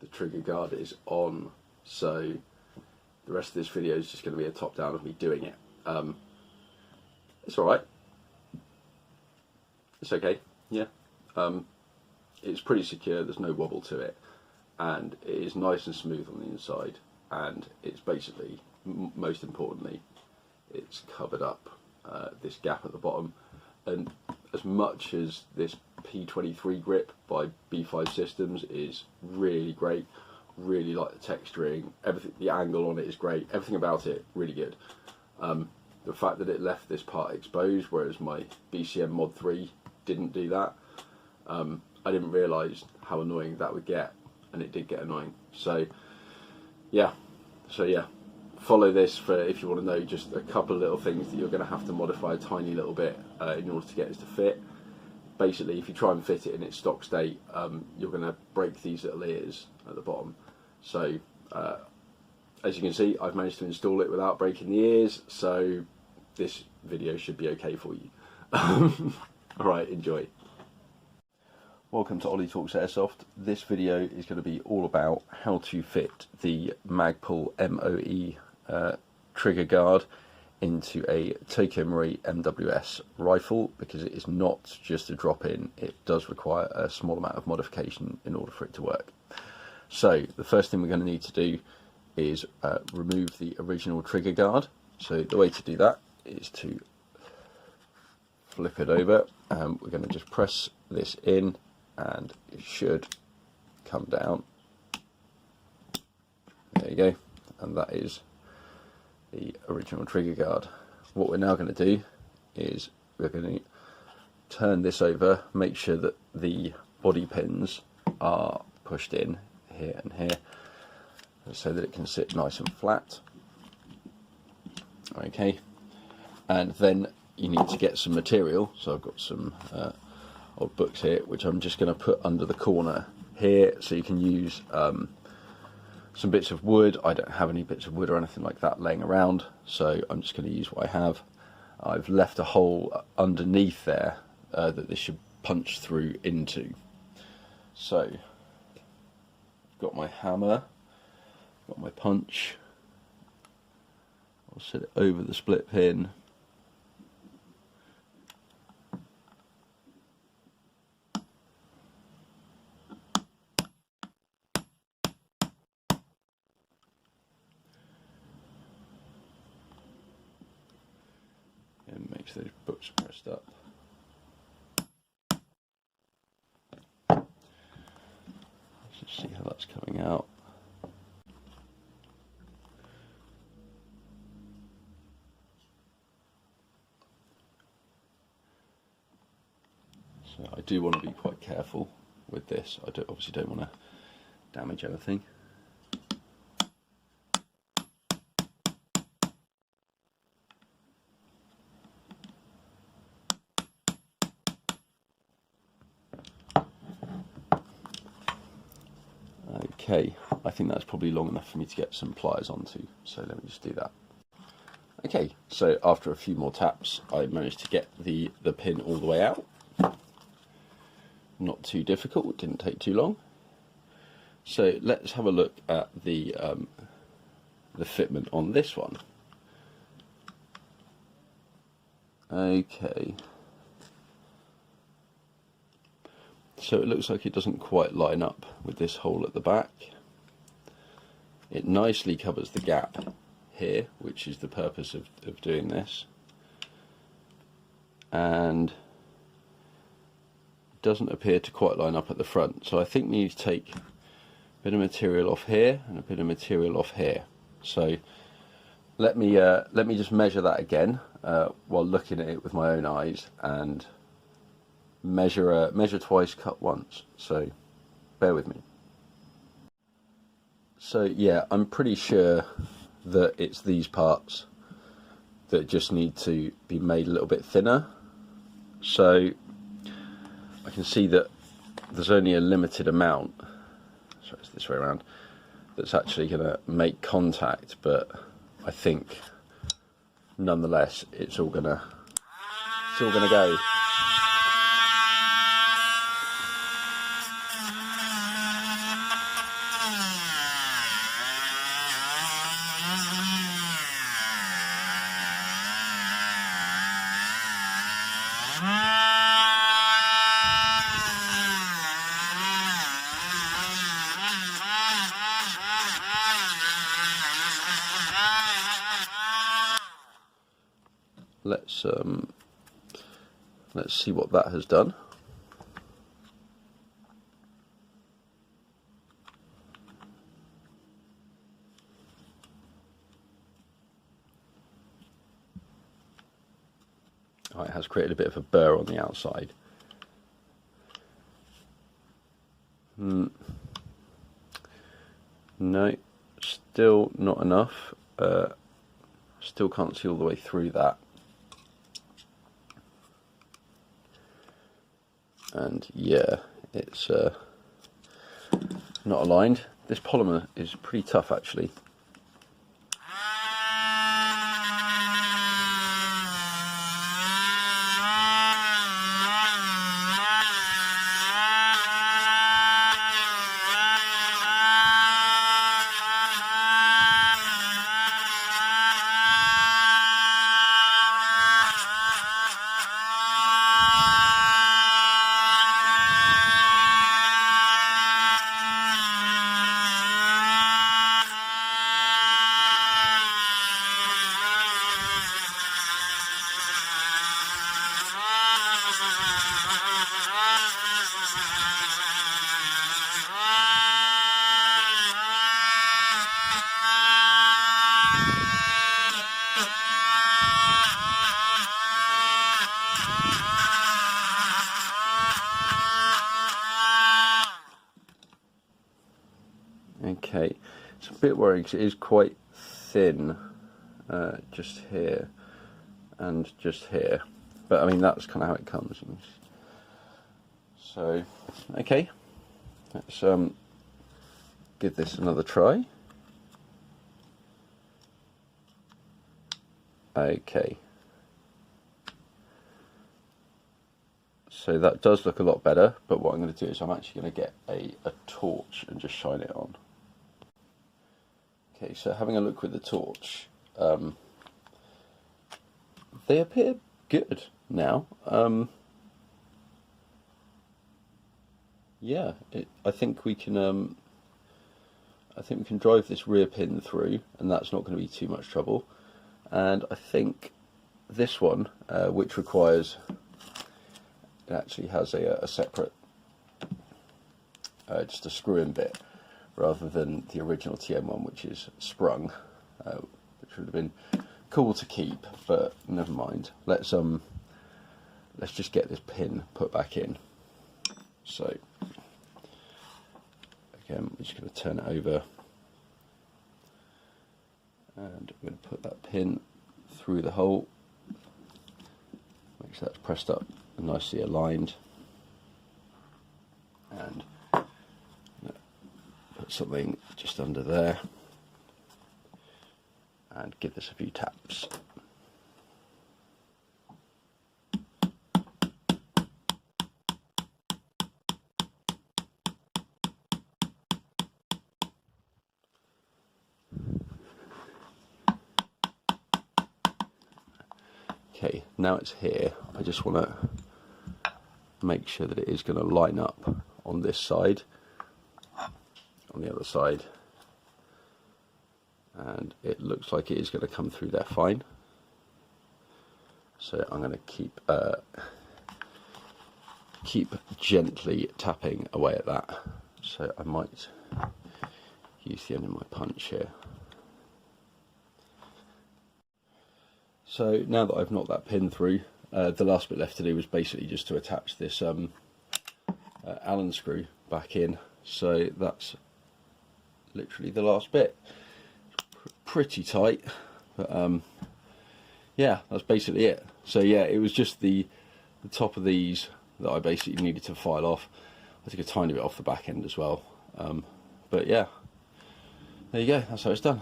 the trigger guard is on, so the rest of this video is just going to be a top down of me doing it. It's alright. It's okay, yeah. It's pretty secure, there's no wobble to it, and it is nice and smooth on the inside, and it's basically, most importantly, it's covered up this gap at the bottom. And as much as this P23 grip by B5 Systems is really great, really like the texturing, everything, the angle on it is great, everything about it really good. The fact that it left this part exposed, whereas my BCM Mod 3 didn't do that, I didn't realise how annoying that would get, and it did get annoying. So yeah, follow this for if you want to know just a couple of little things that you're going to have to modify a tiny little bit in order to get this to fit. Basically, if you try and fit it in its stock state, you're going to break these little ears at the bottom. So as you can see, I've managed to install it without breaking the ears, so this video should be okay for you. Alright, enjoy. Welcome to Ollie Talks Airsoft. This video is going to be all about how to fit the Magpul MOE trigger guard into a Tokyo Marui MWS rifle, because it is not just a drop-in, it does require a small amount of modification in order for it to work. So the first thing we're going to need to do is remove the original trigger guard. So the way to do that is to flip it over, and we're going to just press this in, and it should come down. There you go, and that is the original trigger guard. What we're now going to do is we're going to turn this over, make sure that the body pins are pushed in here and here, so that it can sit nice and flat. Okay, and then you need to get some material. So I've got some old books here, which I'm just going to put under the corner here, so you can use some bits of wood. I don't have any bits of wood or anything like that laying around, so I'm just going to use what I have. I've left a hole underneath there that this should punch through into. So I've got my hammer, got my punch. I'll set it over the split pin. And make sure those books are pressed up. Let's just see how that's coming out. So I do want to be quite careful with this. I obviously don't want to damage anything. Okay, I think that's probably long enough for me to get some pliers onto, so let me just do that. Okay, so after a few more taps, I managed to get the pin all the way out. Not too difficult, it didn't take too long. So let's have a look at the fitment on this one. Okay. So it looks like it doesn't quite line up with this hole at the back. It nicely covers the gap here, which is the purpose of doing this. And doesn't appear to quite line up at the front. So I think we need to take a bit of material off here and a bit of material off here. So let me just measure that again while looking at it with my own eyes, and measure twice, cut once, so bear with me. So yeah, I'm pretty sure that it's these parts that just need to be made a little bit thinner. So I can see that there's only a limited amount, so it's this way around, that's actually going to make contact, but I think nonetheless it's all gonna go. let's see what that has done. Oh, it has created a bit of a burr on the outside. No, still not enough. Still can't see all the way through that. And yeah, it's not aligned. This polymer is pretty tough actually. Okay, it's a bit worrying because it is quite thin, just here and just here, but I mean that's kind of how it comes. So okay, let's give this another try. Okay, so that does look a lot better, but what I'm going to do is I'm actually going to get a torch and just shine it on. Okay, so having a look with the torch, they appear good now. Yeah, I think we can drive this rear pin through, and that's not going to be too much trouble. And I think this one, which requires, it actually has a separate, just a screw-in bit, rather than the original TM one, which is sprung, which would have been cool to keep, but never mind. Let's just get this pin put back in. So again, we're just going to turn it over, and I'm going to put that pin through the hole. Make sure that's pressed up and nicely aligned, and put something just under there and give this a few taps. Okay, now it's here. I just want to make sure that it is going to line up on this side, on the other side, and it looks like it is going to come through there fine. So I'm going to keep gently tapping away at that. So I might use the end of my punch here. So now that I've knocked that pin through, the last bit left to do was basically just to attach this Allen screw back in. So that's literally the last bit. Pretty tight, but yeah, that's basically it. So yeah, it was just the top of these that I basically needed to file off. I took a tiny bit off the back end as well, but yeah, there you go, that's how it's done.